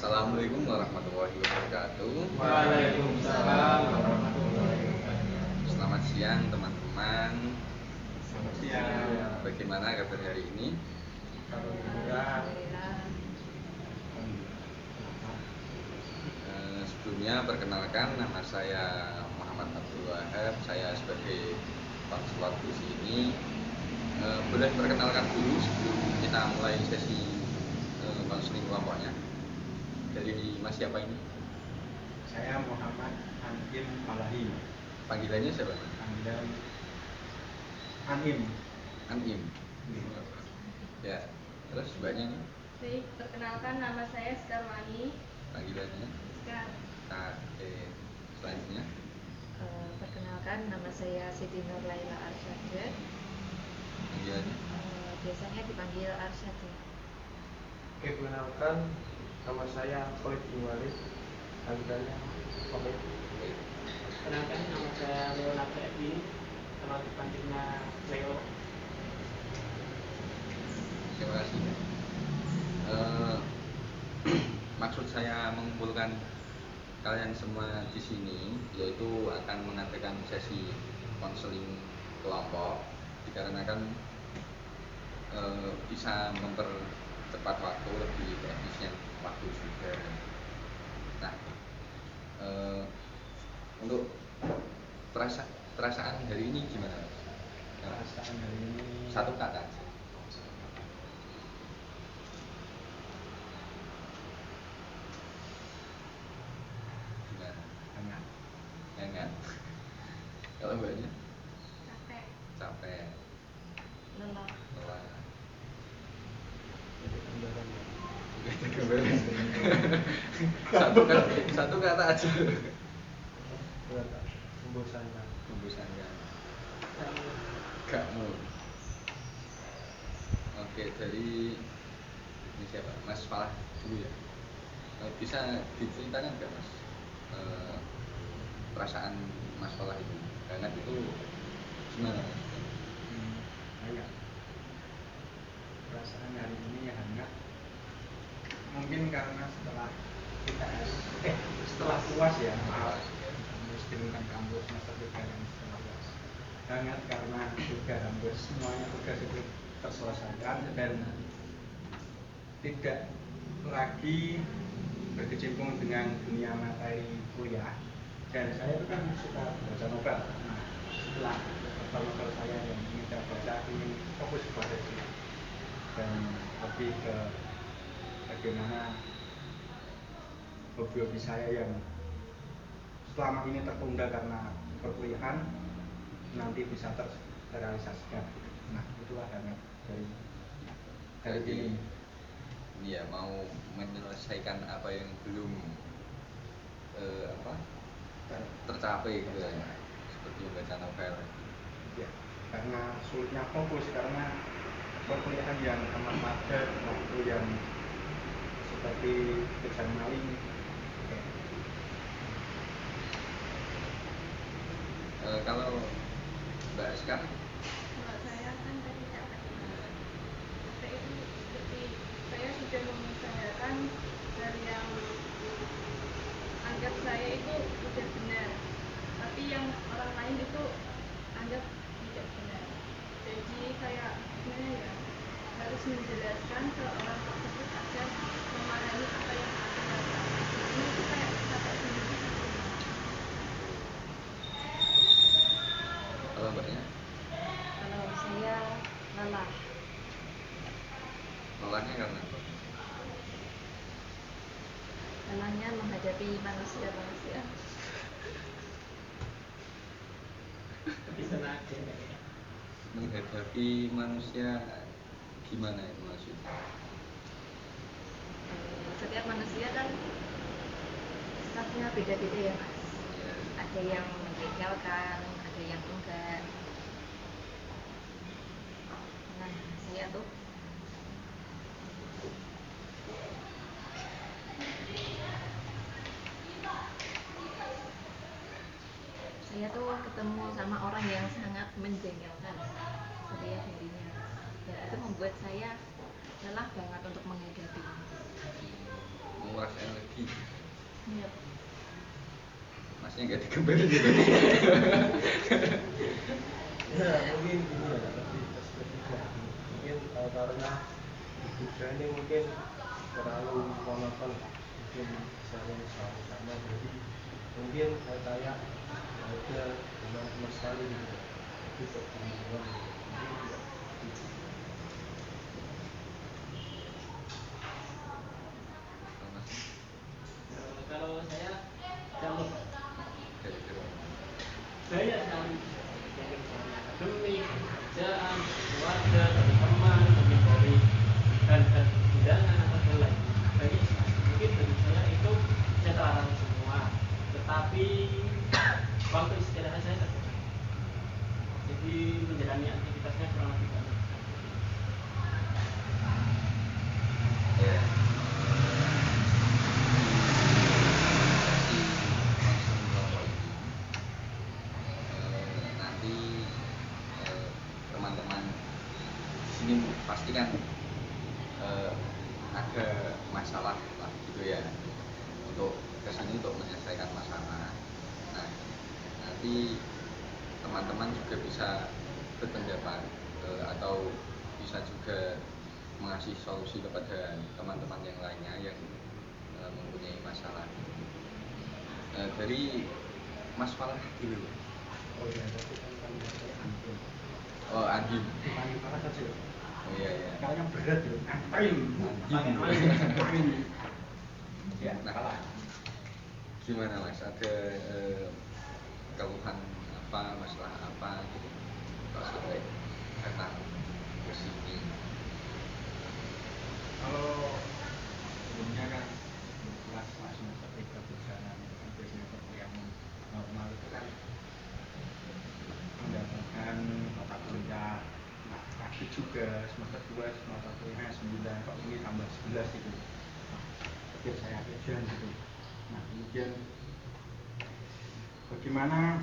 Assalamualaikum warahmatullahi wabarakatuh. Waalaikumsalam warahmatullahi wabarakatuh. Selamat siang teman-teman. Selamat siang. Bagaimana kabar hari ini? Alhamdulillah. Sebelumnya perkenalkan, nama saya Muhammad Abdul Wahab. Saya sebagai konselor di sini. Boleh perkenalkan dulu sebelum kita mulai sesi konseling kelompoknya. Dari Mas siapa ini? Saya Muhammad An'im Malahi. Panggilannya siapa? Panggilan An'im. An'im. Ya, terus mbaknya nih? Baik, perkenalkan nama saya Sekarwani. Panggilannya? Sekar. Selanjutnya? Perkenalkan nama saya Siti Nur Laila Arsyad. Panggilannya? Biasanya dipanggil Arsyad ya. Perkenalkan nama saya Khalid bin Walid. Panggilannya Khalid. Perkenalkan nama saya Leonard Edi, kalau dipanggilnya Leo. Terima kasih. Maksud saya mengumpulkan kalian semua di sini yaitu akan mengadakan sesi konseling kelompok dikarenakan bisa mempercepat waktu, lebih efisien waktu juga. Nah, untuk perasaan hari ini gimana? Perasaan hari ini Satu kata aja. Gimana? Hangat. Kalau mbaknya? Capek. Capek. Lelah. Lelah. Satu kata aja. membosankan. Membosankan. Gak mau. Oke, dari ini siapa? Mas Falah dulu ya. Bisa diceritakan nggak Mas perasaan Mas Falah itu? Hangat itu gimana? Hangat. Perasaan hari ini hangat. Mungkin karena setelah puas ya, mengustilkan kampus masa juga yang setelah puas. Hangat karena juga hampir semuanya tugas itu terselesaikan dan tidak lagi berkecimpung dengan dunia materi kuliah. Dan saya itu kan suka baca novel. Nah, setelah novel saya yang ingin saya baca, ingin fokus kepada itu dan lebih ke bagaimana hobi-hobi saya yang selama ini tertunda karena perkuliahan nanti bisa terrealisasikan. Nah, itulah hangat dari ini. Iya, mau menyelesaikan apa yang belum tercapai gitu ya, seperti membaca novel. Ya, karena sulitnya fokus karena perkuliahan yang amat padat, waktu yang seperti kejar maling. Kalau Mbak Sekar? Kalau saya kan tadi capek. Capek itu seperti saya sudah mengusahakan hal yang anggap saya itu sudah benar, tapi yang orang lain itu anggap tidak benar. Jadi kayak gimana ya, harus menjelaskan ke orang tersebut agar memahami apa yang aku rasakan. Ini itu kayak capek sendiri. Kalau Mbaknya? Kalau saya lelah. Lelahnya karena apa? Lelahnya menghadapi manusia-manusia. Bisa aja. Menghadapi manusia gimana itu maksudnya? Setiap manusia kan sifatnya beda-beda ya Mas. Ya, Ada yang menjengkelkan, ada yang enggak. Nah, saya tuh ketemu sama orang yang sangat menjengkelkan, seperti ya intinya. Dan itu membuat saya lelah banget untuk menghadapi. menguras energi lagi. Iya. Masnya nggak digembar gitu. Ya mungkin ini ya lebih perspektifnya mungkin karena hidup saya ini mungkin terlalu monoton mungkin saya selalu sama jadi mungkin saya kayak ada teman-teman sekali gitu itu pertemuan mungkin tidak gitu. Kalau saya jauh Dari kira. saya cari demi kerjaan, keluarga, demi teman, demi hobi dan undangan atau hal lain. Mungkin bagi saya itu saya terlarang semua. Tetapi waktu istirahat saya terbatas. Jadi menjalani aktivitasnya kurang lebih banyak. Ya. Nanti teman-teman di sini pasti kan ada masalah lah gitu ya, untuk kesini untuk menyelesaikan masalah. Nah, nanti teman-teman juga bisa berpendapat atau bisa juga mengasih solusi kepada teman-teman yang lainnya yang mempunyai masalah. Dari Mas Falah dulu. Oh iya tapi kan saya antum Oh, Andi. bukan para saja Oh iya ya. kayaknya berat ya ngapain ya Nah, kalah gimana Mas? Ada keluhan apa, masalah apa gitu? Kalau sampai datang ke sini. kalau sebelumnya kan kelas semester 3 berjalan itu kan biasanya yang normal itu kan mendapatkan mata kuliah nah tapi juga semester 2 mata kuliahnya 9 kok ini tambah 11 itu pikir saya ujian gitu nah kemudian bagaimana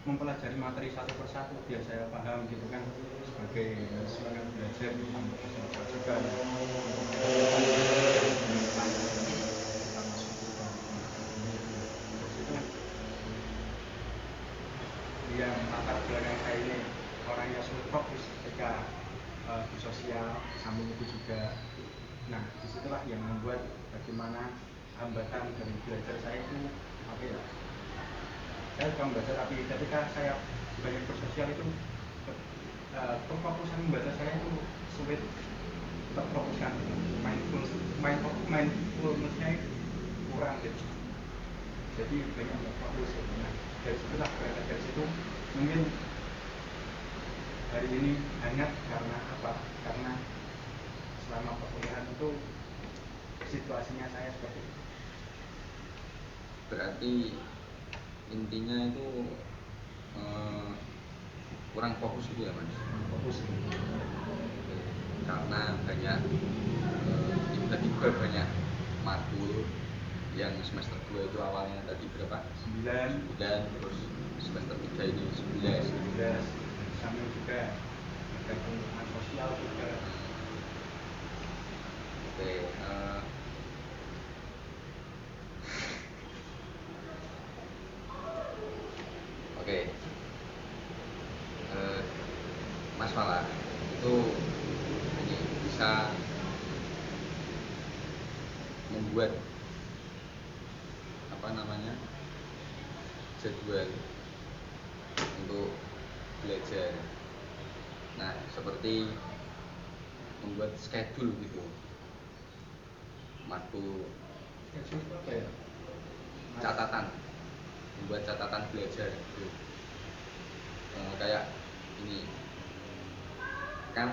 mempelajari materi satu persatu biar saya paham gitu kan sebagai semangat belajar juga yang latar belakang saya ini orangnya sulit fokus ketika bersosial samping itu juga nah disitulah yang membuat bagaimana hambatan dari belajar saya itu apa ya saya suka membaca tapi ketika saya banyak bersosial itu perfokusan membaca saya itu sulit terfokuskan mindfulness-nya kurang gitu jadi banyak terfokus nah dari situlah berangkat dari situ mungkin hari ini hangat karena apa karena selama perkuliahan itu situasinya saya seperti itu Berarti intinya itu kurang fokus gitu ya Mas? fokus Karena banyak tiba-tiba banyak matkul yang semester 2 itu awalnya tadi berapa? 9 9 terus semester 3 ini 11. sama juga ada penggunaan sosial juga Oke, oke. Mas Fala itu ini bisa membuat apa namanya jadwal untuk belajar. Nah, seperti membuat schedule gitu, matkul schedule apa ya catatan, membuat catatan belajar gitu. Kayak ini kan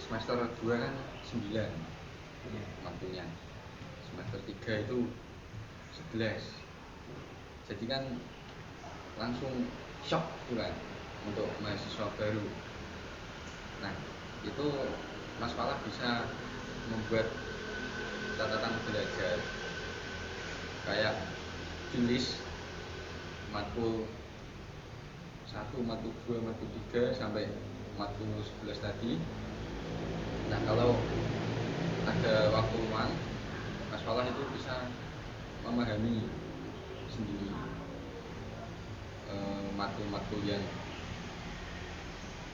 semester 2 kan 9 matkulnya, semester 3 itu 11. Jadi kan langsung shock gitu kan untuk mahasiswa baru. Nah, itu Mas Falah bisa membuat catatan belajar kayak tulis matkul 1, matkul 2, matkul 3 sampai matkul 11 tadi. Nah, kalau ada waktu luang Mas Falah itu bisa makul yang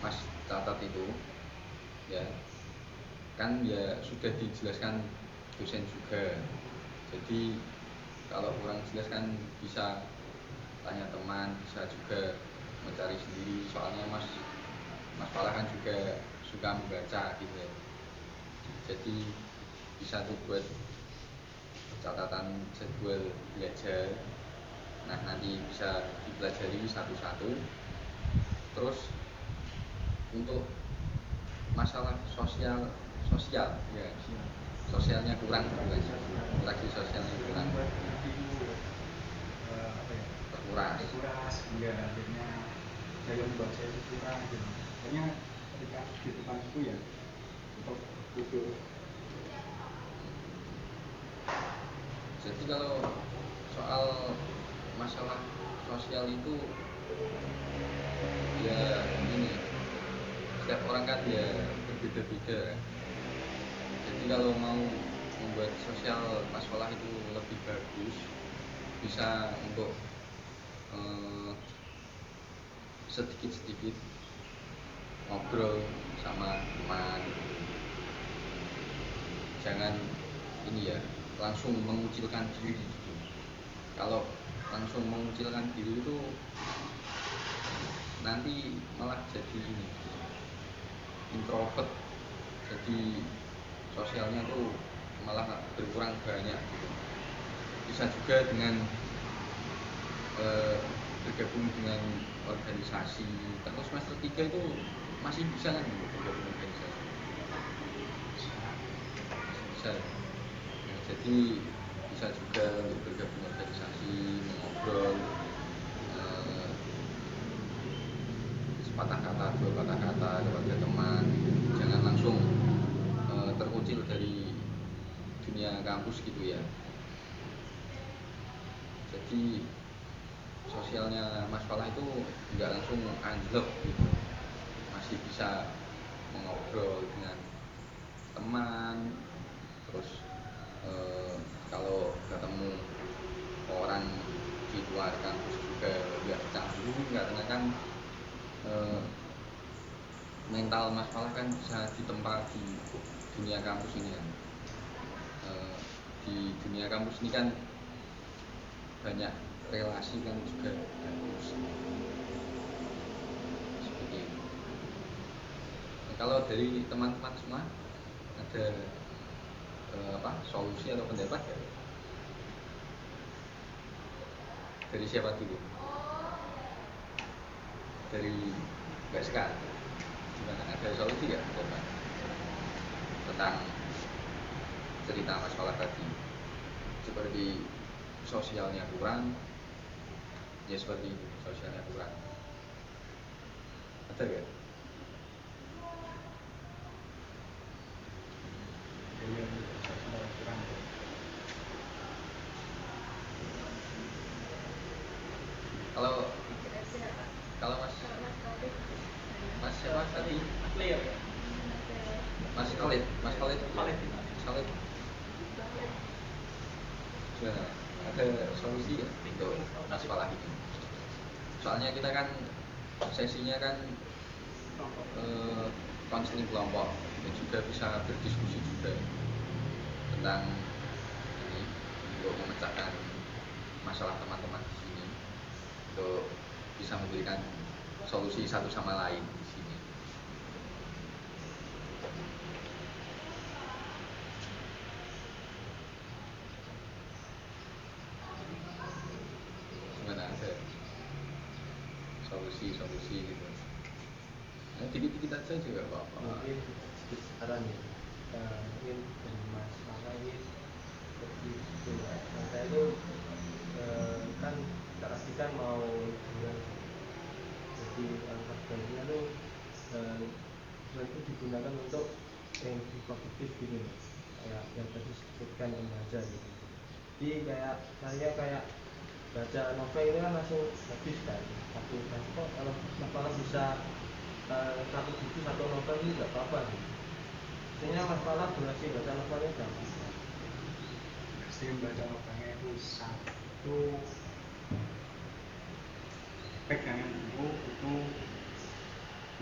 Mas catat itu ya kan ya sudah dijelaskan dosen juga. Jadi kalau kurang jelas kan bisa tanya teman, bisa juga mencari sendiri. Soalnya Mas Falah kan juga suka membaca gitu ya. Jadi bisa dibuat catatan jadwal belajar. Nah nanti bisa dipelajari satu-satu. Terus untuk masalah sosial ya, sosialnya kurang, interaksi sosialnya kurang, terkuras hingga akhirnya saya membaca itu kurang gitu. Pokoknya ketika di depan itu ya untuk duduk. Jadi kalau soal masalah sosial itu ya ini setiap orang kan ya berbeda-beda. Jadi kalau mau membuat sosial masalah itu lebih bagus, bisa untuk sedikit-sedikit ngobrol sama teman. Jangan ini ya langsung mengucilkan diri gitu. Kalau langsung mengucilkan diri itu nanti malah jadi ini introvert, jadi sosialnya tuh malah berkurang banyak gitu. Bisa juga dengan bergabung dengan organisasi. Kalau semester 3 itu masih bisa kan bergabung organisasi? Masih bisa. Nah, jadi bisa juga untuk bergabung organisasi, mengobrol sepatah kata, dua patah kata kepada teman. Jangan langsung terkucil dari dunia kampus gitu ya. Jadi sosialnya Mas Falah itu nggak langsung anjlok gitu, masih bisa mengobrol dengan teman. Terus kalau ketemu orang di luar kampus juga nggak canggung, karena kan mental Mas Falah kan bisa ditempa di dunia kampus ini kan. Di dunia kampus ini kan banyak relasi kan juga bagus seperti itu. Nah, kalau dari teman-teman semua ada solusi atau pendapat ya? Dari siapa dulu? Dari Mbak Sekar. Gimana? Ada solusi nggak tentang cerita Mas Falah tadi? Seperti sosialnya kurang, ya seperti itu, sosialnya kurang. Ada nggak? Kalau Mas siapa tadi? Mas Khalid. Gimana? Ada solusi ya untuk Mas Falah ini? Soalnya kita kan sesinya kan konseling kelompok, dan juga bisa berdiskusi juga tentang ini untuk memecahkan masalah teman-teman di sini, untuk bisa memberikan solusi satu sama lain di sini. Gimana, ada solusi gitu? Nah, dikit-dikit aja juga apa-apa. Mungkin sedikit saran ya, mungkin dari Mas Falah ini seperti itu. Nah, saya itu kan kita mau liburan, jadi angkat baliknya tuh itu digunakan untuk yang lebih produktif gitu, kayak yang tadi disebutkan membaca gitu. Jadi kayak saya baca novel itu kan langsung habis kan satu kok. Kalau Mas bisa satu buku satu novel ini nggak apa-apa gitu. Sebenarnya Mas Falah durasi baca novelnya gampang. Durasi baca novelnya itu 1 pegangan buku itu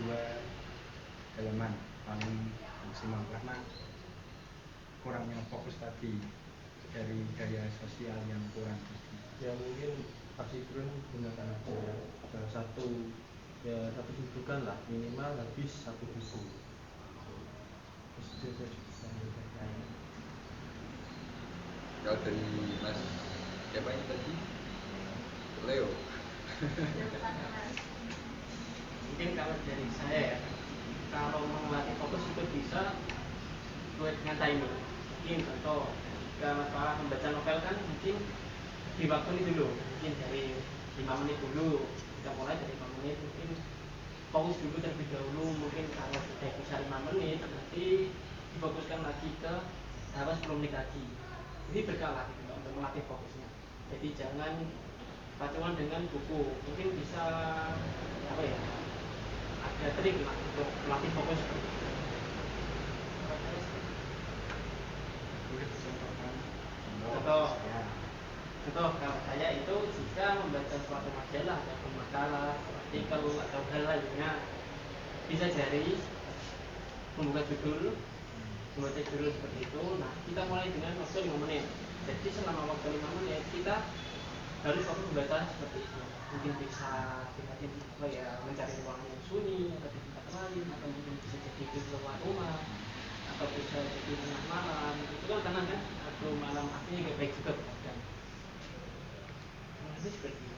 2 halaman paling maksimal karena kurangnya fokus tadi dari gaya sosial yang kurang. Ya mungkin Pak Sidrun gunakan aja satu dudukan lah, minimal habis 1 buku. Itu saja. Kalau dari Mas siapa ini tadi? Leo. Mungkin kalau dari saya ya, kalau melatih fokus itu bisa buat dengan timing. Mungkin contoh jika masalah membaca novel kan mungkin di waktu ini dulu, mungkin dari 5 menit dulu, kita mulai dari 5 menit, mungkin fokus dulu terlebih dahulu. Mungkin kalau sudah bisa 5 menit nanti difokuskan lagi ke 10 menit lagi. Ini berkala gitu untuk melatih fokusnya. Jadi jangan patungan dengan buku. Mungkin bisa apa ya? Ada trik lah untuk melatih fokus. Contoh kalau saya itu jika membaca suatu majalah atau makalah, artikel atau hal lainnya, bisa jadi membuka judul, membaca judul seperti itu. Nah, kita mulai dengan waktu 5 menit. Jadi selama waktu 5 menit kita harus fokus membaca seperti itu. Mungkin bisa mencari ruangan yang sunyi atau di tempat lain, atau mungkin bisa jadi di luar rumah, atau bisa jadi tengah malam. Itu kan tenang kan? Atau malam artinya gak baik juga kan? Itu seperti itu.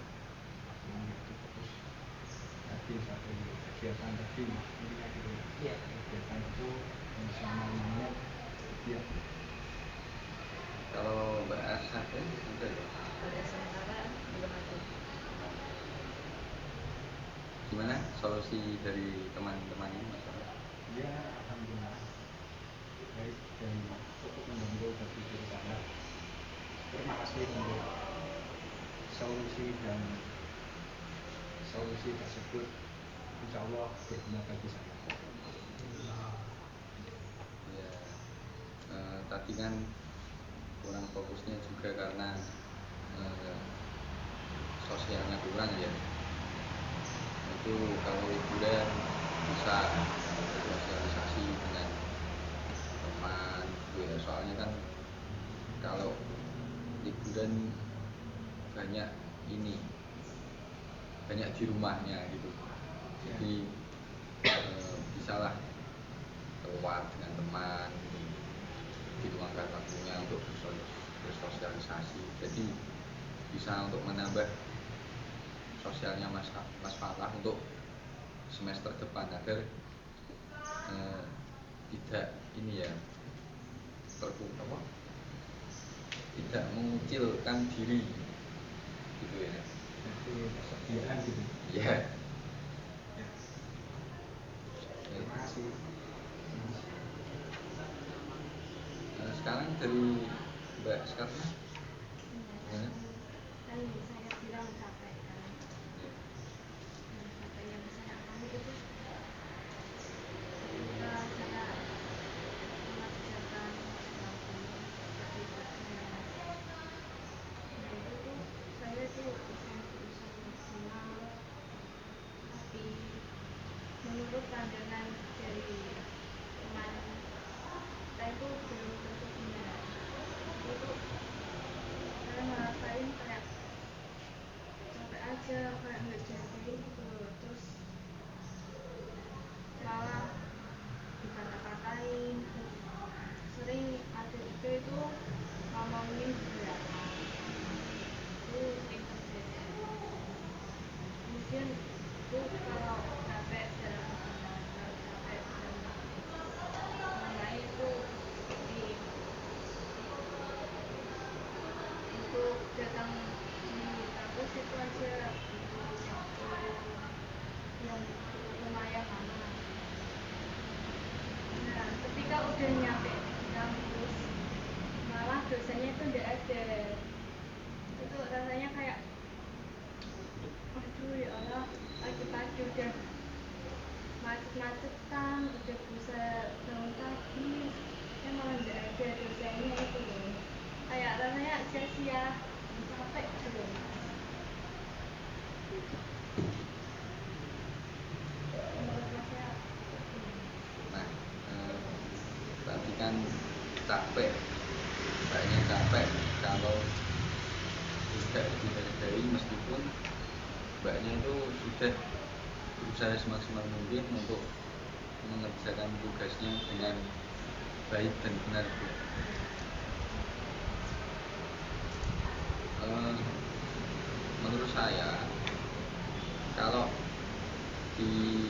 Tadi satu kegiatan tadi intinya gitu. Iya. Kegiatan itu selama 5 menit ya. Kalau Mbak Asa ada ya? Pada sementara belum ada. Gimana solusi dari teman-teman ini masalah? Ya alhamdulillah baik dan cukup membantu bagi diri saya. Terima kasih untuk solusi tersebut, insya Allah berguna bagi saya. Ya, tadi kan kurang fokusnya juga karena sosialnya kurang ya. Itu kalau liburan bisa sosialisasi dengan teman gitu ya. Soalnya kan kalau liburan banyak di rumahnya gitu. Jadi bisalah keluar dengan teman gitu. Diluangkan waktunya untuk bersosialisasi. Jadi bisa untuk menambah sosialnya Mas Falah untuk semester depan agar tidak tidak mengucilkan diri gitu ya. Jadi kesediaan gitu. Iya. Ya. Terima kasih. Sekarang dari Mbak Skarna gimana? Kan saya bilang capek kan. Capek yang saya alami itu ketika saya mengerjakan sesuatu seperti ujian. Nah itu tuh saya tuh berusaha maksimal, tapi menurut pandangan dari teman saya itu belum tentu benar. Itu saya ngerasain kayak capek aja, kayak nggak jadi gitu. Terus malah dikata-katain. Sering ada juga itu ngomongin dia itu sering terjadi. Mungkin itu kalau capek dalam kalau capek dalam mengenai itu seperti untuk datang di kampus itu aja butuh waktu yang lumayan lama. Nah, ketika udah nyampe di kampus, malah dosennya itu nggak ada. Itu rasanya kayak, aduh ya Allah, pagi-pagi udah macet-macetan, udah bisa bangun pagi, malah nggak ada dosennya itu loh. Kayak rasanya sia-sia, capek gitu loh. meskipun mbaknya itu sudah berusaha semaksimal mungkin untuk mengerjakan tugasnya dengan baik dan benar, Bu. Menurut saya kalau di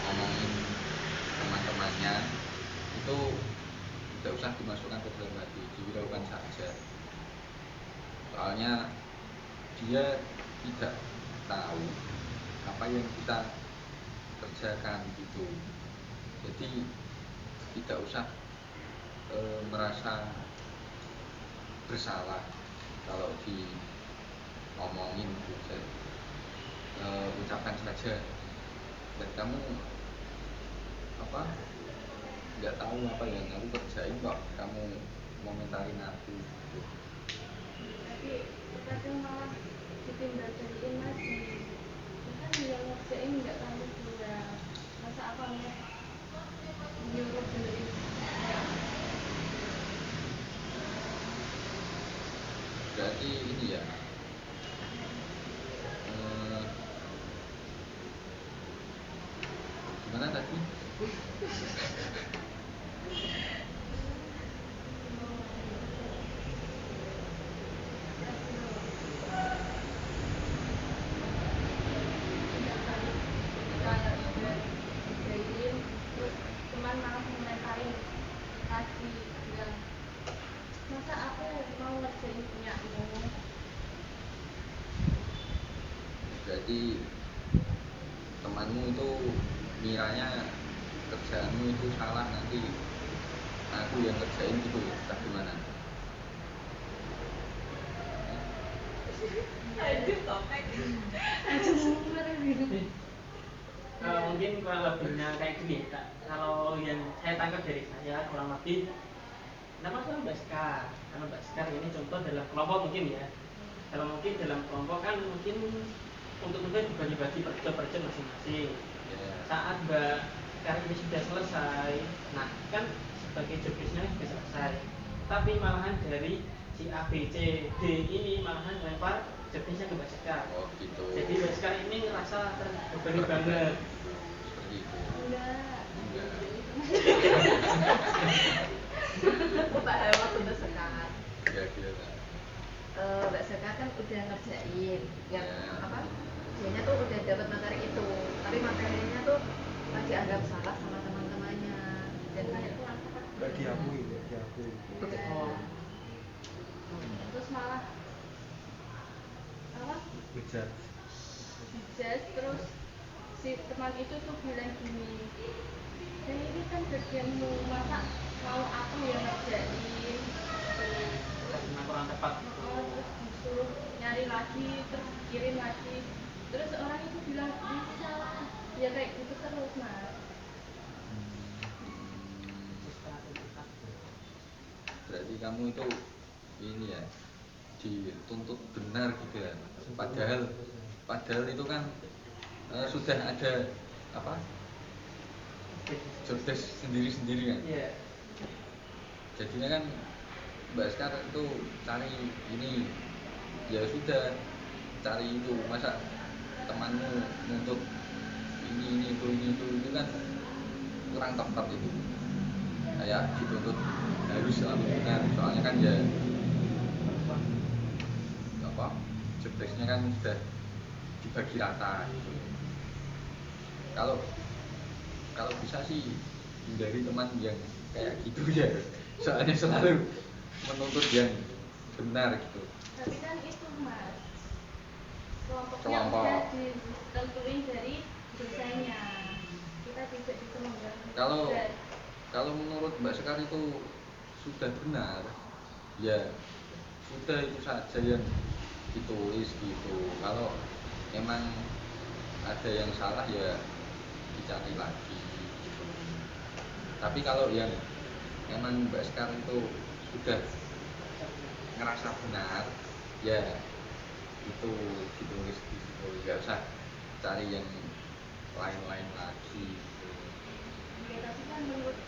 omongin teman-temannya itu tidak usah dimasukkan ke dalam hati, dihiraukan saja. Soalnya dia tidak tahu apa yang kita kerjakan gitu. Jadi tidak usah merasa bersalah kalau diomongin gitu. Ucapkan saja, dan kamu nggak tahu apa yang aku kerjain kok kamu komentarin aku gitu. Tapi kadang malah ditindak-tindakin lagi. Kan yang ngerjain nggak kamu juga. Masa apa nyuruh benerin ya. Berarti ini ya, gimana tadi? Teman malah komentarin lagi bilang, masa aku mau ngerjain punyamu. Berarti temanmu itu miranya kerjaanmu itu salah, nanti aku yang kerjain gitu, tak gimana? Mungkin kurang lebihnya kayak gini, Kak. Kalau yang saya tangkap dari saya kurang lebih, nama saya Baskar. Karena Baskar ini contoh dalam kelompok mungkin ya. Kalau mungkin dalam kelompok kan mungkin untuk tugas juga dibagi per job masing-masing. Saat Mbak Baskar ini sudah selesai, nah kan sebagai job desk-nya sudah selesai. Tapi malahan dari si A, B, C, D ini malahan lempar job desk-nya ke Mbak Baskar. Oh gitu. Jadi Mbak Baskar ini ngerasa terbebani banget. Seperti itu. Enggak. Pak waktu Mbak Sekar. Ya gila. Mbak Sekar kan udah ngerjain yang Ya. apa? Dianya tuh udah dapat materi itu, tapi materinya tuh masih anggap salah sama teman-temannya. Dan Nggak diakui. Oh. Terus malah Bejat. terus si teman itu tuh bilang gini, dan ini kan bagianmu, masa mau aku yang ngerjain. Karena kurang tepat. Terus disuruh nyari lagi, terus kirim lagi. Terus orang itu bilang, ini salah. Ya kayak gitu terus, Mas. Berarti kamu itu ini ya, dituntut benar gitu ya. Padahal itu kan sudah ada apa? Job desk sendiri-sendiri kan. Iya. Jadinya kan Mbak Skar itu cari ini, ya sudah cari itu, masa temanmu nuntut ini itu kan kurang tepat itu. Kayak dituntut harus selalu benar, soalnya kan ya apa, job desk-nya kan sudah dibagi rata gitu. Kalau bisa sih hindari teman yang kayak gitu ya, soalnya selalu menuntut yang benar gitu. Tapi kan itu, Mas, kelompoknya Kelompok. udah ditentuin dari dosennya. Kita tidak bisa mengganggu. Kalau menurut Mbak Sekar itu sudah benar, ya sudah itu saja yang ditulis gitu. Kalau memang ada yang salah ya dicari lagi gitu. Tapi kalau yang memang Mbak Sekar itu sudah ngerasa benar, ya itu ditulis di situ, nggak usah cari yang lain-lain lagi gitu. Ya, tapi kan menurutku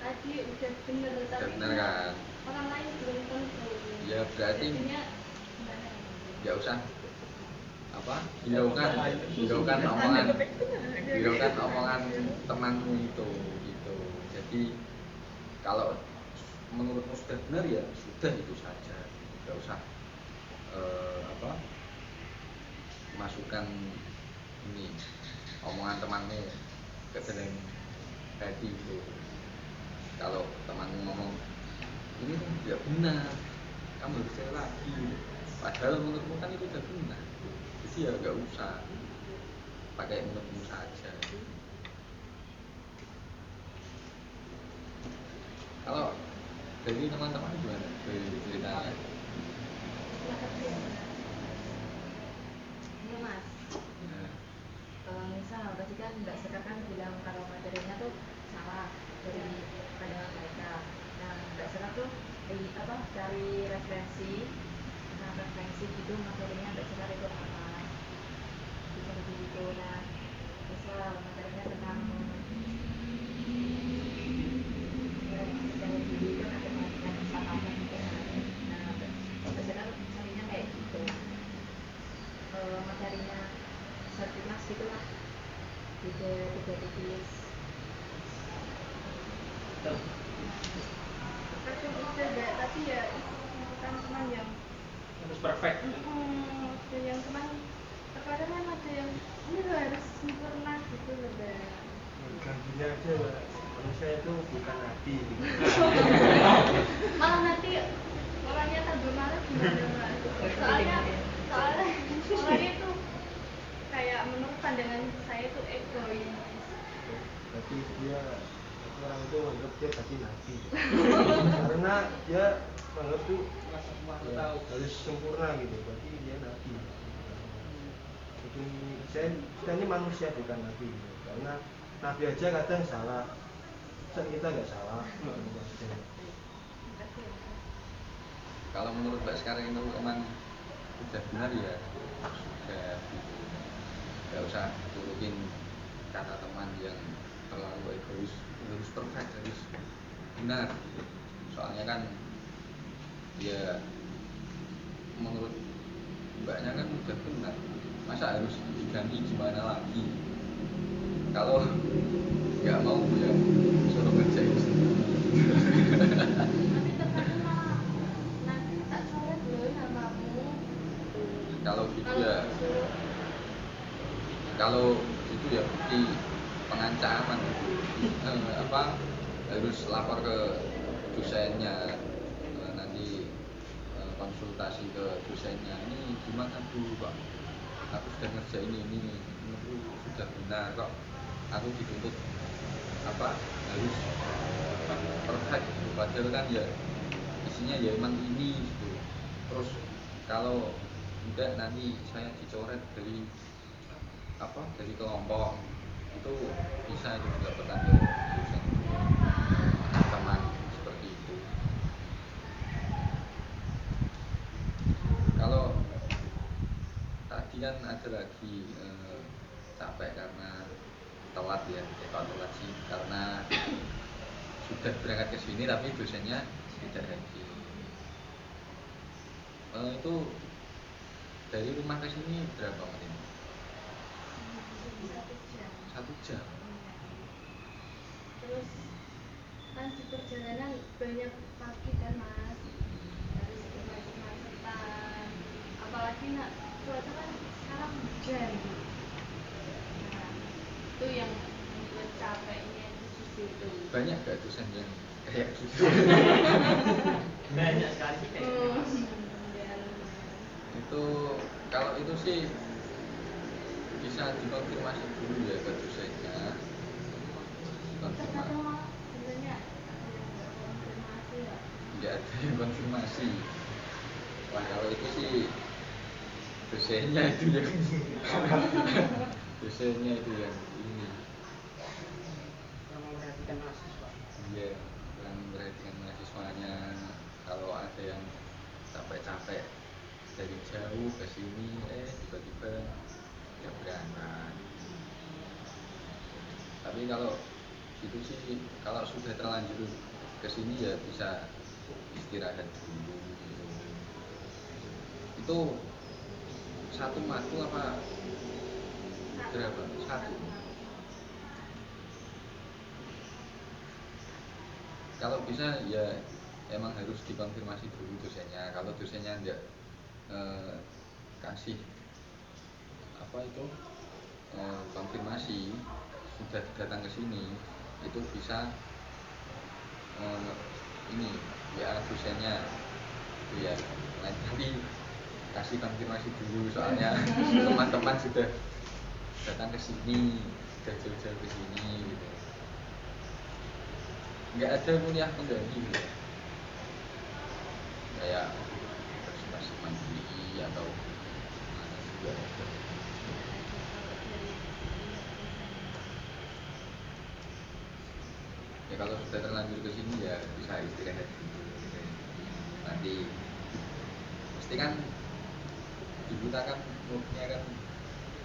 tadi udah bener, tapi Bener kan? orang lain belum tentu. Ya berarti Jadinya nggak usah hiraukan omongan temanmu itu gitu. Jadi kalau menurutmu sudah benar ya sudah itu saja, nggak usah masukkan ini omongan temanmu ke dalam hati itu. Kalau temanmu ngomong ini kan tidak benar, kamu harus cari lagi, padahal menurutmu kan itu sudah benar, jadi ya nggak usah pakai menurutmu saja. Kalau dari teman-teman gimana dari ceritanya? Iya mas. Misal tadi kan Mbak Sekar kan bilang kalau materinya tuh salah dari pandangan mereka. Nah Mbak Sekar tuh cari referensi, nah referensi gitu materinya Mbak Sekar itu apa? Bisa begitu. Nah misal materinya tentang dari dulu kan ada yang salah gitu. Nah Mbak Sekar carinya kayak gitu. Materinya sertifikat gitu lah, tiga tipis. Kadang ada, tapi ya bukan teman yang Harus perfect. ada yang teman terkadang kan ada yang ini loh harus sempurna gitu loh Mbak. Gantinya aja Mbak, manusia itu bukan nabi gitu. Malah nanti orangnya tambah malas gimana Mbak? Soalnya orangnya itu kayak menurut pandangan saya itu egois. Tapi dia orang itu menganggap dia tadi nabi karena dia menganggap tuh ya, harus sempurna gitu, berarti dia nabi. Jadi kita ini manusia bukan nabi gitu. Karena nabi aja kadang salah, kita nggak salah. Kalau menurut Mbak sekarang itu emang sudah benar ya sudah gitu, nggak usah turutin kata teman yang terlalu egois, harus perfect, harus benar gitu. Soalnya kan ya menurut Mbaknya kan udah benar, masa harus diganti gimana lagi? Kalau nggak mau ya suruh ngerjain sendiri. Tapi terkadang malah nanti tak coret loh namamu. Kalau gitu ya, kalau itu ya bukti pengancaman, harus lapor ke dosennya, nanti konsultasi ke dosennya, ini gimana Bu kok aku sudah ngerjain ini menurutku sudah benar kok aku dituntut harus perfect gitu. Padahal kan ya isinya ya emang ini gitu. Terus kalau tidak nanti saya dicoret dari kelompok, itu bisa itu juga bertanggung dosen teman seperti itu. Kalau tadi kan ada lagi capek karena telat ya, telat sih karena sudah berangkat ke sini tapi dosennya tidak hadir. Itu dari rumah ke sini berapa menit? 1 jam. Terus kan di perjalanan banyak pagi kan mas, harus kemacetan, apalagi nak cuaca kan sekarang hujan. Nah itu yang membuat capeknya itu di situ. Banyak gak dosen yang kayak gitu? Banyak sekali sih kayak gitu. Ya, Itu kalau itu sih bisa dikonfirmasi dulu ya ke dosennya. terkadang malah sebenarnya ada yang nggak konfirmasi ya. Nggak ada yang konfirmasi. Wah kalau itu sih dosennya itu yang dosennya itu yang ini. Yang memperhatikan mahasiswa. Iya, yang memperhatikan mahasiswanya. Kalau ada yang capek-capek dari jauh ke sini, tiba-tiba ya berangkat. Tapi kalau itu sih, kalau sudah terlanjur ke sini ya bisa istirahat dulu gitu. Itu satu waktu apa berapa? Satu. Kalau bisa ya emang harus dikonfirmasi dulu dosennya. Kalau dosennya enggak kasih apa itu konfirmasi sudah datang ke sini, itu bisa ini ya dosennya itu ya nanti kasih konfirmasi dulu, soalnya teman-teman sudah datang ke sini, sudah jauh-jauh ke sini gitu. Nggak ada kuliah pengganti gitu. Kayak presentasi mandiri atau mana juga ada. Ya kalau sudah terlanjur ke sini ya bisa istirahat dulu gitu. Nanti pasti kan ibu kita kan moodnya kan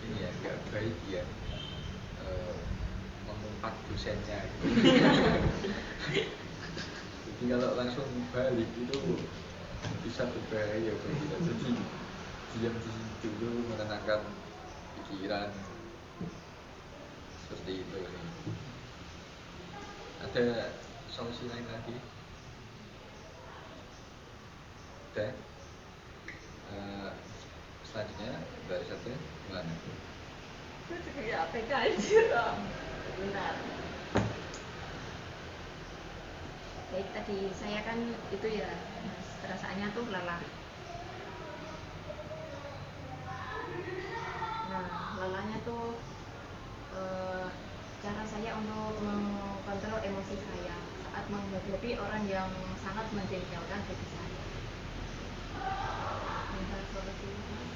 ini ya nggak baik ya, mengumpat dosennya gitu. Jadi kalau langsung balik itu bisa berbahaya bagi kita. Jadi diam di situ dulu, menenangkan pikiran, seperti itu nih. Ada solusi lain lagi? Ada? Selanjutnya dari satu gimana? Itu juga ya APK anjir loh. Benar. Baik, tadi saya kan itu ya Mas, perasaannya tuh lelah. Nah, lelahnya tuh cara saya untuk mengontrol emosi saya saat menghadapi orang yang sangat menjengkelkan bagi saya. Minta solusi, Mas.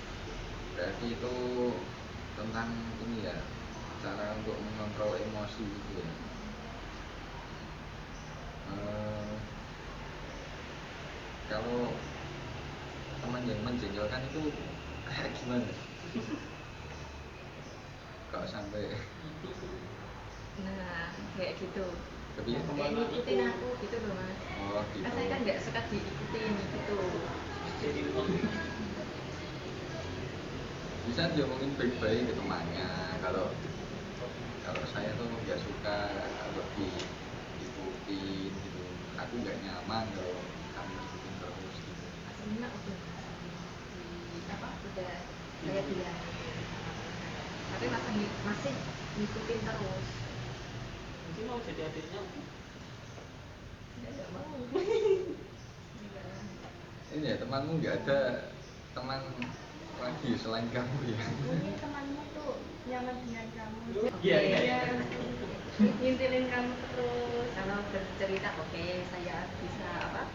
Berarti itu tentang ini ya, cara untuk mengontrol emosi gitu ya. Kalau teman yang menjengkelkan itu kayak gimana? Kok sampai Nah, kayak gitu. tapi Kayak ngikutin aku gitu loh Mas. oh gitu. Kan saya kan nggak suka diikutin gitu. Jadi Bisa diomongin baik-baik ke temannya. Kalau saya tuh nggak suka kalau diikutin gitu. Aku nggak nyaman kalau kamu ikutin terus gitu. Aslinya udah apa udah saya bilang tapi masih ngikutin terus. mungkin mau jadi adiknya. Nggak mau. Ini ya temanmu nggak ada teman lagi selain kamu ya? Mungkin temanmu tuh nyaman dengan kamu. Iya, iya. Dia ngintilin kamu terus. Kalau bercerita oke, saya bisa apa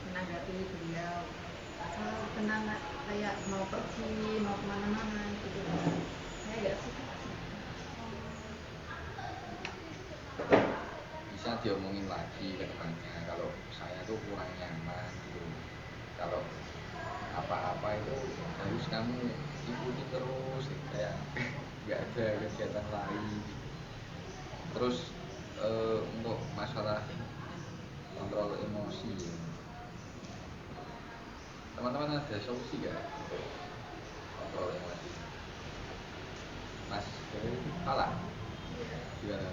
menanggapi beliau. Kalau tentang kayak mau pergi mau kemana-mana gitu saya nggak suka. Bisa diomongin lagi ke temannya. Kalau saya tuh kurang nyaman gitu. Kalau apa-apa itu harus kamu ikuti terus kayak nggak ada kegiatan lain. Terus untuk masalah kontrol emosi, teman-teman ada solusi nggak untuk kontrol emosi? Mas Dewi, kalah gimana?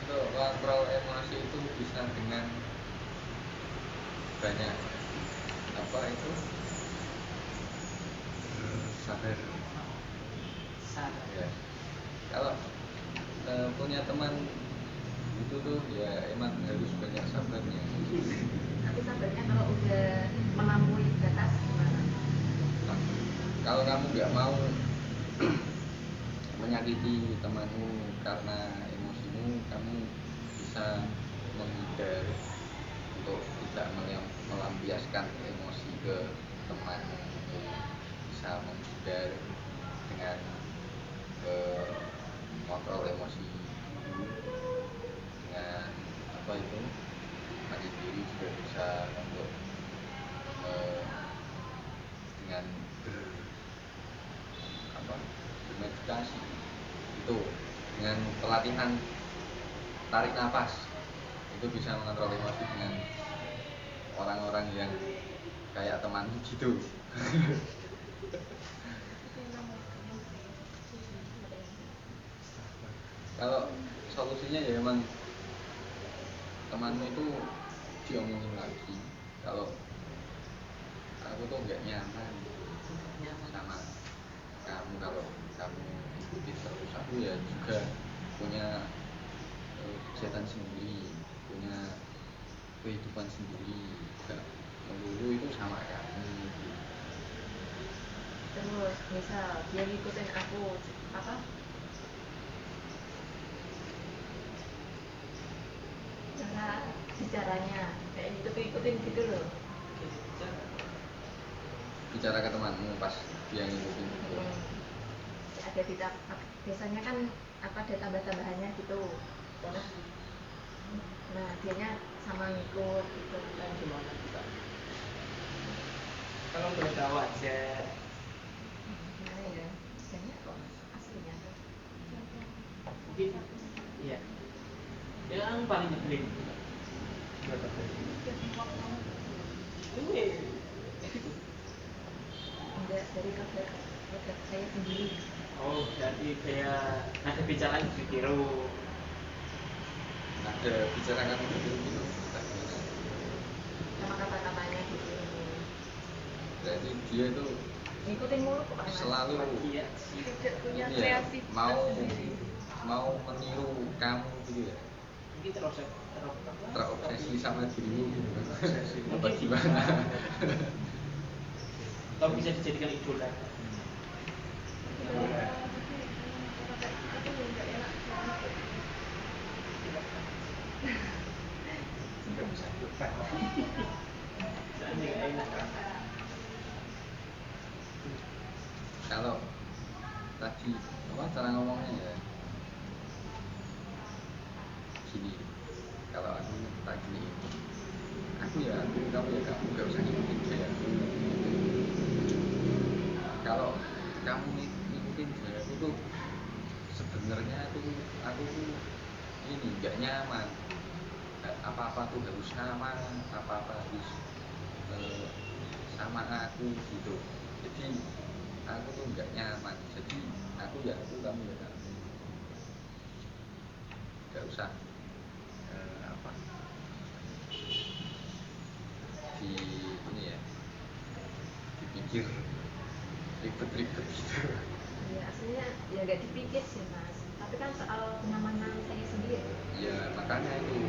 Untuk kontrol emosi itu bisa dengan banyak apa itu sabar ya. Kalau punya teman itu tuh ya emang harus banyak sabarnya. Tapi sabarnya kalau udah melampaui batas gimana? Nah, kalau kamu nggak mau menyakiti temanmu karena emosimu, kamu bisa menghindar untuk tidak melampiaskan emosi ke teman. Bisa menghindar dengan kontrol emosi dengan apa itu mandiri juga bisa untuk dengan bermeditasi itu dengan pelatihan tarik nafas itu bisa mengontrol emosi dengan orang-orang yang kayak teman gitu. Kalau solusinya ya emang temanmu itu diomongin lagi. Kalau aku tuh nggak nyaman sama kamu, kalau kamu ikuti terus. Aku ya juga punya kegiatan sendiri, punya kehidupan sendiri, gak melulu itu sama kamu. Terus misal dia ngikutin aku apa cara bicaranya kayak gitu ikutin gitu loh. Bicara ke temanmu pas dia ngikutin itu. Ada biasanya kan apa ada tambah-tambahannya gitu. Nah dianya sama ngikut gitu kan Gimana juga? Kalau nggak tahu aja. gimana ya banyak kok aslinya Mungkin iya. Yang paling nyebelin. enggak dari kabar saya sendiri. Oh, jadi kayak ada bicaraan ditiru. Ada bicara kamu gitu Sama kata-katanya gitu. berarti dia itu Ngikutin mulu kok Mas. selalu Iya. Tidak punya ini ya, kreativitas sendiri. mau meniru kamu gitu ya, Mungkin terobsesi sama dirimu gitu kan. Obsesi. Apa gimana? atau bisa dijadikan idola. Nggak bisa depan. Soalnya nggak enak. Kalau tadi apa cara ngomongnya ya gini, kalau aku tak gini, aku ya aku, kamu ya kamu, gak usah ngikutin saya. Kalau kamu ngikutin saya itu sebenarnya tuh aku tuh ini nggak nyaman. Apa-apa tuh harus sama, apa-apa harus sama aku gitu. Jadi aku tuh nggak nyaman. Jadi aku ya aku, kamu ya kamu. Nggak usah apa di ini ya, dipikir ribet-ribet gitu. Ya aslinya ya nggak dipikir sih Mas. Tapi kan soal kenyamanan saya sendiri. Ya makanya itu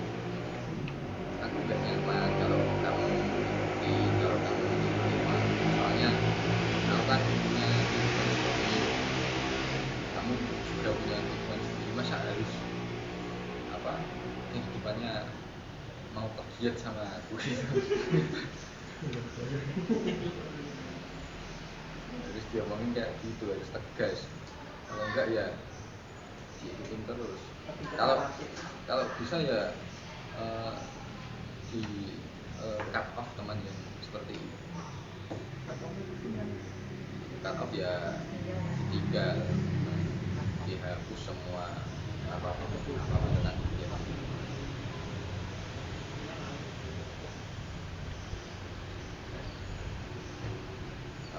aku nggak nyaman kalau kamu kalau kamu terima. Soalnya aku kan punya kehidupan sendiri, kamu juga punya kehidupan sendiri. Masa harus apa kehidupannya mau tergiat sama aku gitu. Harus diomongin kayak gitu, harus tegas. Kalau enggak ya diikutin terus. Kalau bisa ya di cut off teman yang seperti ini. Cut off ya ditinggal, dihapus semua apa tentang dia.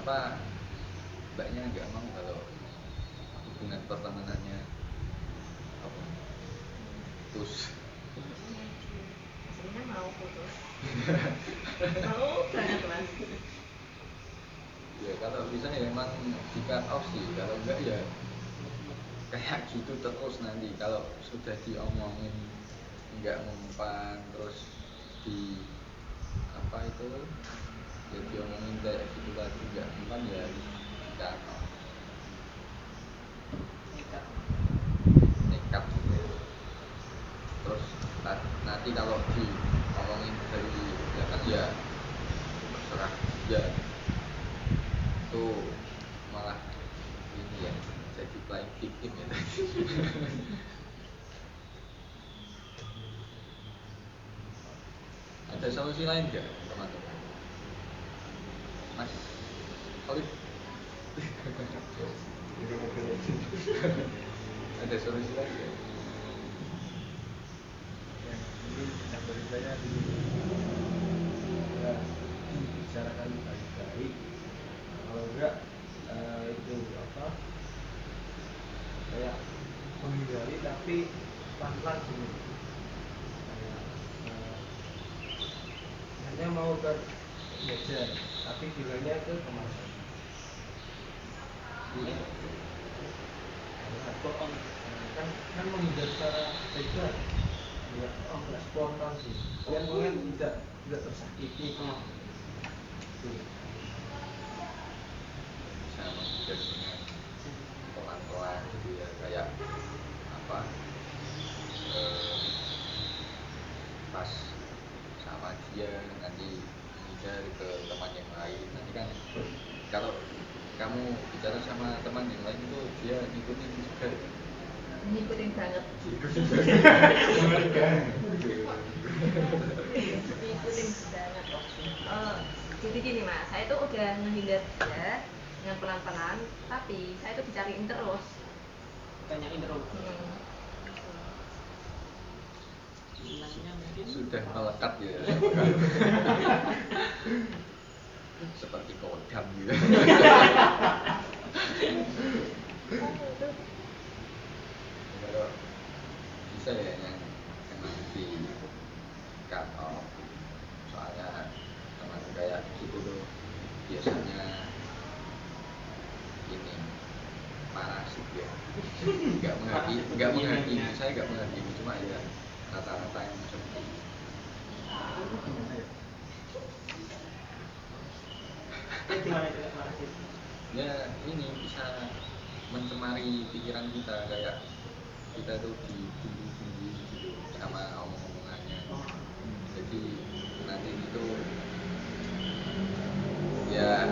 Apa mbaknya nggak mau kalau hubungan pertemanannya apa terus Aslinya mau putus. Mau banget Mas. ya kalau bisa ya emang di cut off sih. Kalau enggak ya kayak gitu terus. Nanti kalau sudah diomongin nggak mempan, terus di apa itu ya diomongin kayak gitu lagi nggak mempan, ya harus di cut off. Nekat gitu ya. Terus nanti kalau diomongin dari belakang ya terserah dia, itu malah ini ya jadi playing victim ya tadi. Ada solusi lain nggak teman-teman? Mas Khalid? Ada solusi lain nggak? Yang ini yang dari saya di ke meja, tapi gilanya ke kemasan. bohong. Kan menghindar secara legal, ya nggak spontan sih. Biar mungkin tidak tersakiti. Oh. Bisa menghindar dengan pelan-pelan gitu ya, kayak apa, pas sama dia nanti menghindar ke teman yang lain. Nanti kan kalau kamu bicara sama teman yang lain itu dia ngikutin juga. Ngikutin banget. Ngikutin banget. Jadi gini Mas, saya tuh udah menghindar dia dengan pelan-pelan, tapi saya tuh dicariin terus. Tanyain terus. Hilangnya mungkin Sudah melekat ya. Seperti kodam gitu. Kalau bisa ya yang di cut off, soalnya teman kayak gitu tuh biasanya ini parasit ya, nggak menghakimi, saya nggak menghakimi, cuma ya rata-rata yang seperti itu. Gimana itu parasit? Ya ini bisa mencemari pikiran kita, kayak kita tuh dibumbu-bumbu gitu sama omong-omongannya. Jadi nanti itu ya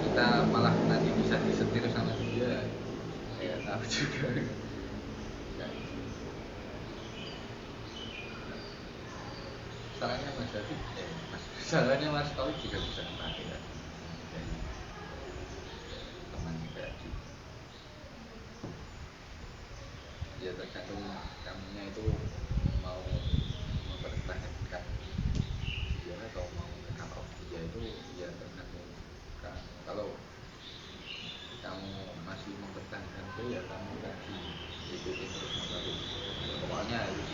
kita malah nanti bisa disetir sama dia, ya tahu juga. Salahnya Mas David, salahnya Mas Taufik juga bisa dipakai kan. Teman kayak gitu. Ya tergantung kamunya itu mau mempertahankan dia atau mau cut off dia, itu ya tergantung kamu. Kalau kamu masih mempertahankan dia, ya kamu lagi ikutin terus menerus, pokoknya harus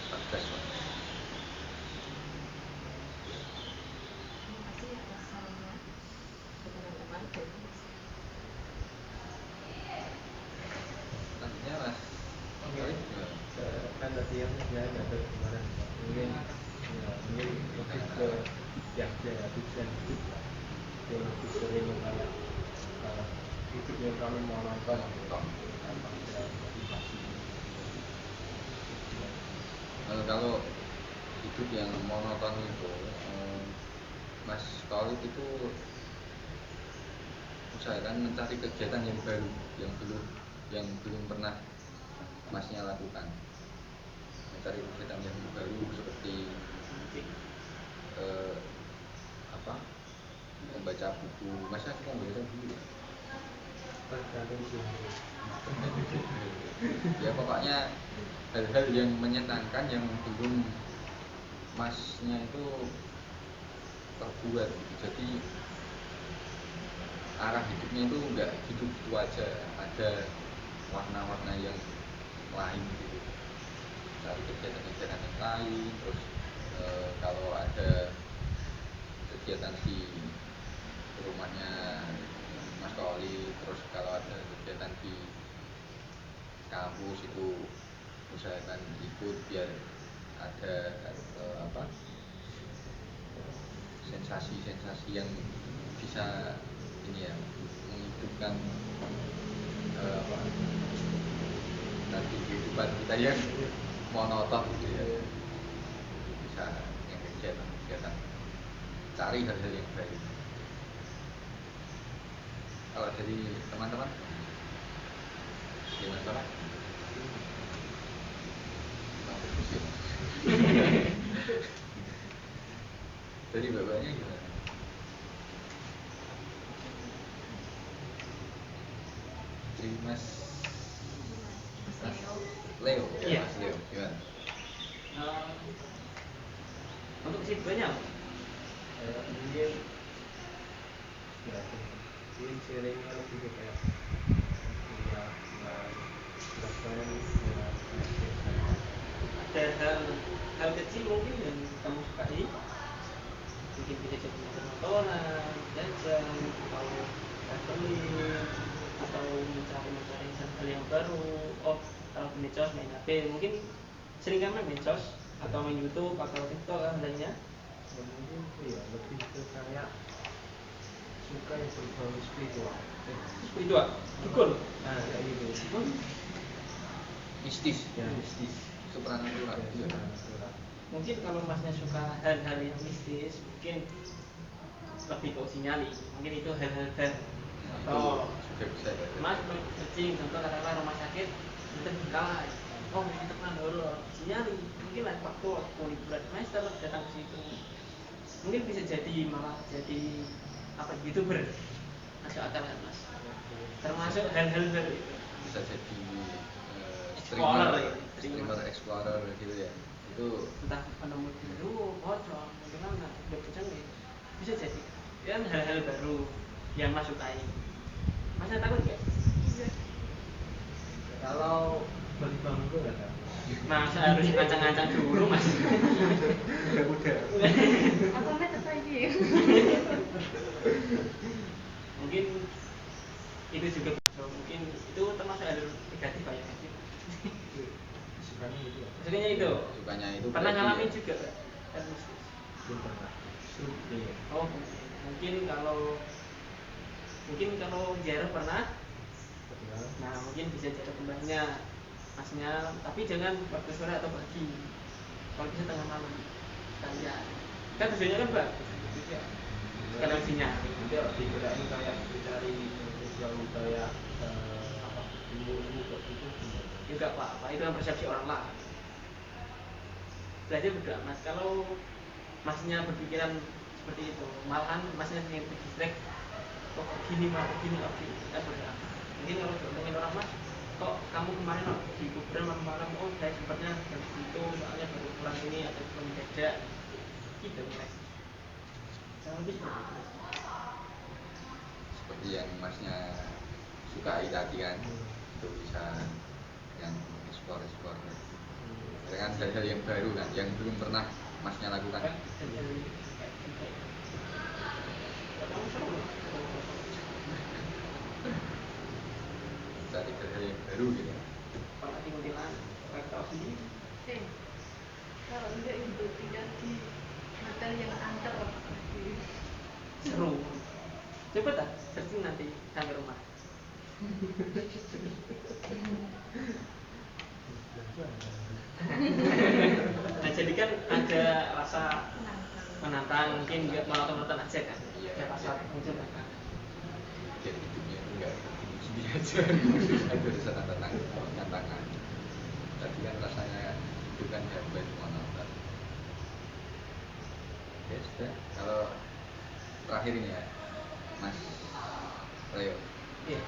tegas Pak. Terima kasih atas sarannya ke teman-teman. Selanjutnya Mas Taufik gimana? Kan tadi yang saya nggak tahu gimana, mungkin lebih ke jaga tujuan hidup lah, yang lebih sering kayak hidup yang kami mau nonton tanpa ada motivasi. Kalau hidup yang monoton itu, Mas Taufik itu usahakan mencari kegiatan yang baru, yang belum pernah Masnya lakukan. Mencari kegiatan yang baru seperti membaca buku. Masnya suka membaca buku? Tergantung sih. Ya pokoknya hal-hal yang menyenangkan yang belum Masnya itu terbuat. Jadi arah hidupnya itu enggak gitu-gitu aja, ada warna-warna yang lain gitu. Cari kegiatan-kegiatan yang lain. Terus kalau ada kegiatan di rumahnya Mas Koli, terus kalau ada kegiatan di kampus itu usahakan ikut biar ada sensasi-sensasi yang bisa ini ya, menghidupkan nanti kehidupan kita yang monoton gitu ya. Bisa yang kegiatan, cari hal-hal yang baik. Kalau dari teman-teman gimana Pak? Dari bapaknya gimana? Dari Mas Leo. Iya. Mas Leo gimana? Untuk kesibukannya Mungkin mungkin sharingnya lebih ke kayak reference ada hal kecil mungkin yang kamu sukai, mungkin bisa sering kan main medsos atau main YouTube atau TikTok dan lainnya? Ya, mungkin ya lebih ke kayak suka yang berbau spiritual. Spiritual, dukun. Nah, kayak gitu. Mistis. Ya, mistis. Supranatural. Ya, supernatural. Mungkin kalau masnya suka hal-hal yang mistis, mungkin lebih ke uji nyali. Mungkin itu hal-hal baru. Atau Juga bisa ya. mas searching contoh katakanlah rumah sakit itu kalah. Oh itu kan horor, uji nyali. Mungkin lain waktu liburan semester datang ke situ. Mungkin bisa jadi malah jadi apa YouTuber. Masuk akal kan mas? Termasuk hal-hal baru itu. Bisa jadi Explorer ya, streamer explorer gitu ya. Itu Entah penemu dulu, pocong, bagaimana, udah nih bisa jadi kan hal-hal baru yang mas sukai. Masnya takut gak? Iya. Kalau beli bangku nggak tahu. Masa harus ancang-ancang dulu mas? Udah. Apa net apa ini? Mungkin itu juga mungkin itu termasuk ada negatif ya negatif. Sukanya itu. Maksudnya itu. sukanya itu Pernah berarti ngalamin ya. juga Pak? Kan mistis. Belum pernah. Iya. Oh mungkin kalau jarak pernah. Pernah. Nah mungkin bisa jarak kembangnya masnya, tapi jangan waktu sore atau pagi. Kalau bisa tengah malam. Sekalian. Kan tujuannya kan bagus. Sekalian sinyal. Nanti dikirain kayak dicari yang kayak apa ilmu kayak gitu. Juga apa-apa, itu kan persepsi orang lain. Belajar berdoa mas, kalau masnya berpikiran seperti itu, malahan masnya ingin distract, kok gini kan berdoa. Mungkin kalau ngomongin orang mas, kok kamu kemarin di kuburan malam-malam, oh saya sempatnya dari situ, soalnya baru pulang ini atau belum mendadak, gitu mas. Jangan lebih seperti itu. Seperti yang masnya sukai tadi kan, itu bisa yang explore dengan hal-hal yang baru kan, yang belum pernah masnya lakukan. Cari hal-hal yang baru gitu. Kalau di kuntilan, kayak tahu sendiri. Kalau enggak itu tinggal di hotel yang antar Seru. Coba tak searching nanti sampai rumah. Nah jadi kan ada rasa menantang, mungkin nggak monoton aja kan? Iya. Ada rasa muncul kan? Jadi hidupnya itu enggak sendiri aja, ada rasa tantangan. Tadi kan rasanya itu kan ya baik monoton. Oke sudah. Kalau terakhir ini ya, Mas Leo. Iya.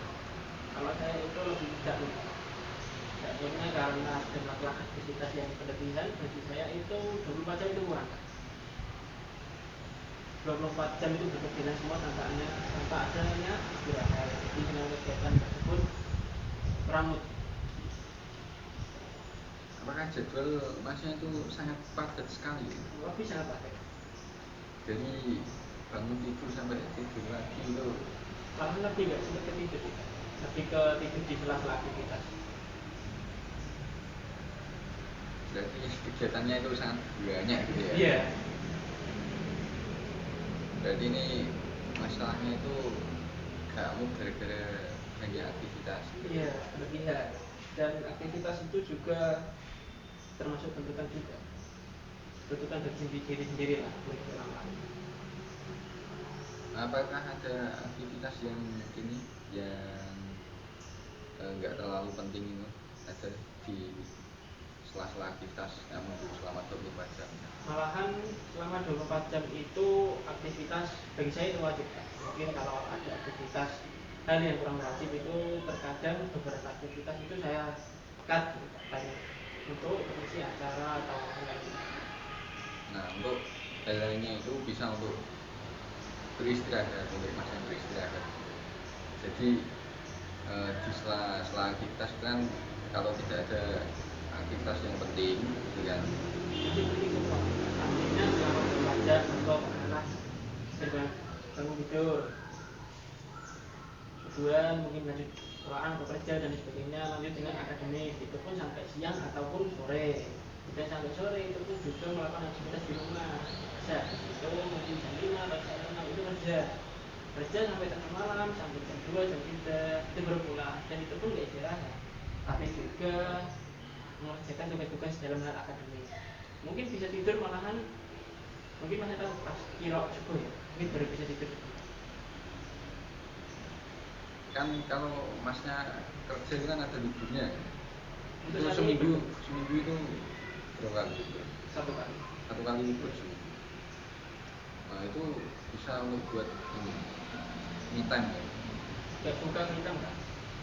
Kalau saya itu lebih Jadinya karena melakukan aktivitas yang berlebihan, bagi saya itu 24 jam itu kurang. 24 jam itu berkegiatan semua tanpa adanya istirahat. Jadi dengan kegiatan tersebut meramut. Apakah jadwal masnya itu sangat padat sekali? Lebih sangat padat. Jadi bangun tidur sampai tidur lagi itu Malah lebih nggak sampai ke tidur, lebih ke tidur di sela-sela aktivitas. berarti kegiatannya itu sangat banyak gitu ya? Iya. Berarti ini masalahnya itu kamu gara-gara banyak aktivitas. Iya, berlebihan. Dan aktivitas itu juga termasuk bentukan juga. Bentukan dari diri sendiri lah, bukan orang lain. Apakah ada aktivitas yang ini yang nggak terlalu penting itu ada di sela-sela aktivitas namun selama 24 jam? Malahan selama 24 jam itu aktivitas bagi saya itu wajib. Mungkin kalau ada aktivitas hal yang kurang wajib itu terkadang beberapa aktivitas itu saya cut banyak untuk mengisi acara atau lain. Nah untuk hal lainnya itu bisa untuk beristirahat, untuk masa beristirahat. Jadi di sela aktivitas kan kalau tidak ada aktivitas yang penting gitu kan. Jadi pergi ke pos. Artinya selama 24 jam untuk anak bangun tidur. Kemudian mungkin lanjut sekolahan, bekerja dan sebagainya, lanjut dengan akademik, itu pun sampai siang ataupun sore. dan sampai sore itu pun juga melakukan aktivitas di rumah kerja itu mungkin jam 5 atau jam 6 itu kerja sampai tengah malam sampai jam 2 jam 3 itu baru pulang dan itu pun gak istirahat tapi juga mengerjakan tugas-tugas dalam hal akademik mungkin bisa tidur malahan mungkin masih tahu pas kira subuh ya mungkin baru bisa tidur kan kalau masnya kerja itu kan ada liburnya ya. Untuk Itu saat seminggu ini itu berapa kali libur? satu kali Satu kali libur seminggu. Nah itu bisa untuk buat ini me time ya. gak buka kita enggak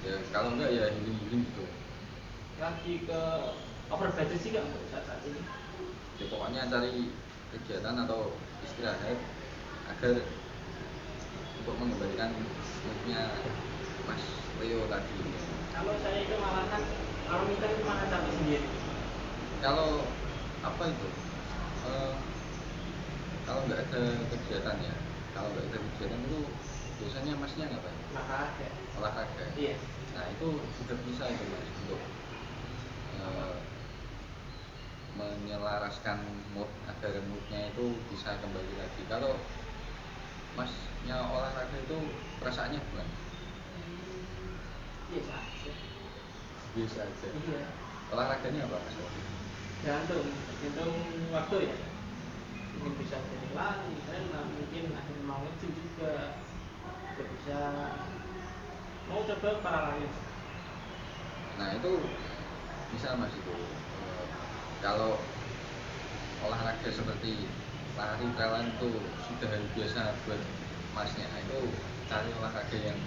Ya kalau enggak ya healing gitu. lagi ke over budget sih kan untuk saat ini Ya pokoknya cari kegiatan atau istirahat agar untuk mengembalikan moodnya Mas Leo tadi. kalau saya itu malahan kalau minta itu malah capek sendiri Kalau apa itu? Eh, kalau nggak ada kegiatan ya, kalau nggak ada kegiatan itu biasanya masnya ngapain? olahraga Olahraga. iya Nah itu sudah bisa itu mas untuk eh, menyelaraskan mood agar moodnya itu bisa kembali lagi. Kalau masnya olahraga itu perasaannya gimana? iya saja Biasa aja. iya Olahraganya apa mas? gantung waktu ya mungkin bisa jadi lari renang mungkin akhirnya mau nge-gym juga bisa mau coba paralel Nah itu bisa mas itu. Kalau olahraga seperti lari trail itu sudah hal biasa buat masnya. Nah, itu cari olahraga yang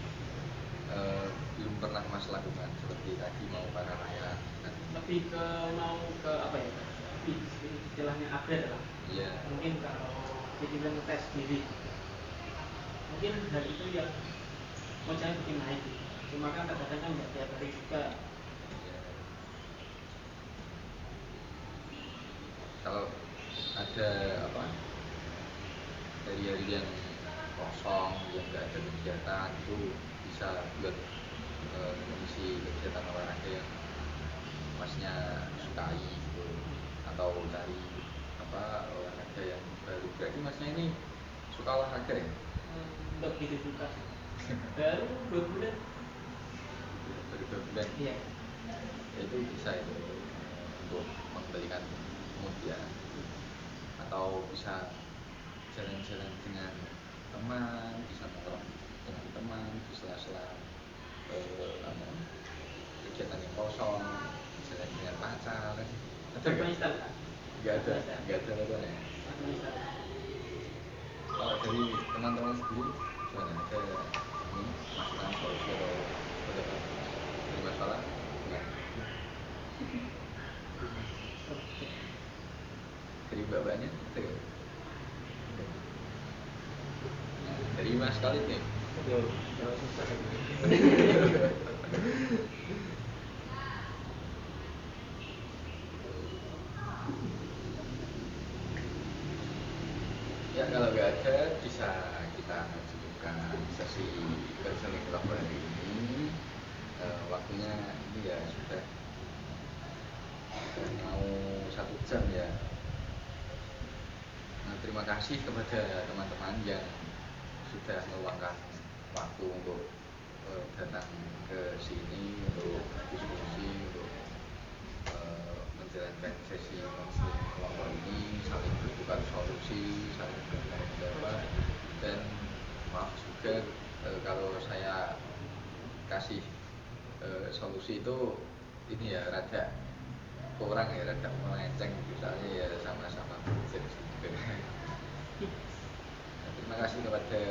belum pernah mas lakukan seperti tadi mau para layar. lebih ke mau ke apa ya lebih istilahnya upgrade lah Iya. mungkin kalau dibilang ngetes diri mungkin hal itu yang mau saya bikin naik cuma kan kadang-kadang kan nggak tiap hari juga Iya. Kalau ada apa dari hari yang kosong yang nggak ada kegiatan itu bisa buat mengisi kegiatan olahraga yang masnya sukai gitu atau cari apa olahraga yang baru. Berarti masnya ini suka olahraga ya? untuk gitu juga baru 2 bulan Baru 2 bulan. iya Ya, itu bisa itu untuk mengembalikan mood ya atau bisa jalan-jalan dengan teman, bisa nongkrong dengan teman di sela-sela kegiatan yang kosong, jalan dengan pacar. Ada Ada nggak? instan Nggak ada apa ya. Kalau dari teman-teman sendiri gimana? Ada ini masukan solusi atau apa? Ada masalah? Enggak. Dari mbak-mbaknya ada nggak? Nah, dari mas Khalid nih. Ya kalau nggak ada bisa kita cukupkan sesi counseling club hari ini. Waktunya ini ya sudah mau 1 jam ya. Nah, terima kasih kepada teman-teman yang sudah meluangkan waktu untuk datang ke sini untuk diskusi, untuk menjalankan sesi konseling kelompok ini, saling bertukar solusi, saling bertanggung jawab. Dan maaf juga kalau saya kasih solusi itu ini ya rada kurang ya, rada melenceng misalnya ya sama-sama belajar juga. Terima kasih kepada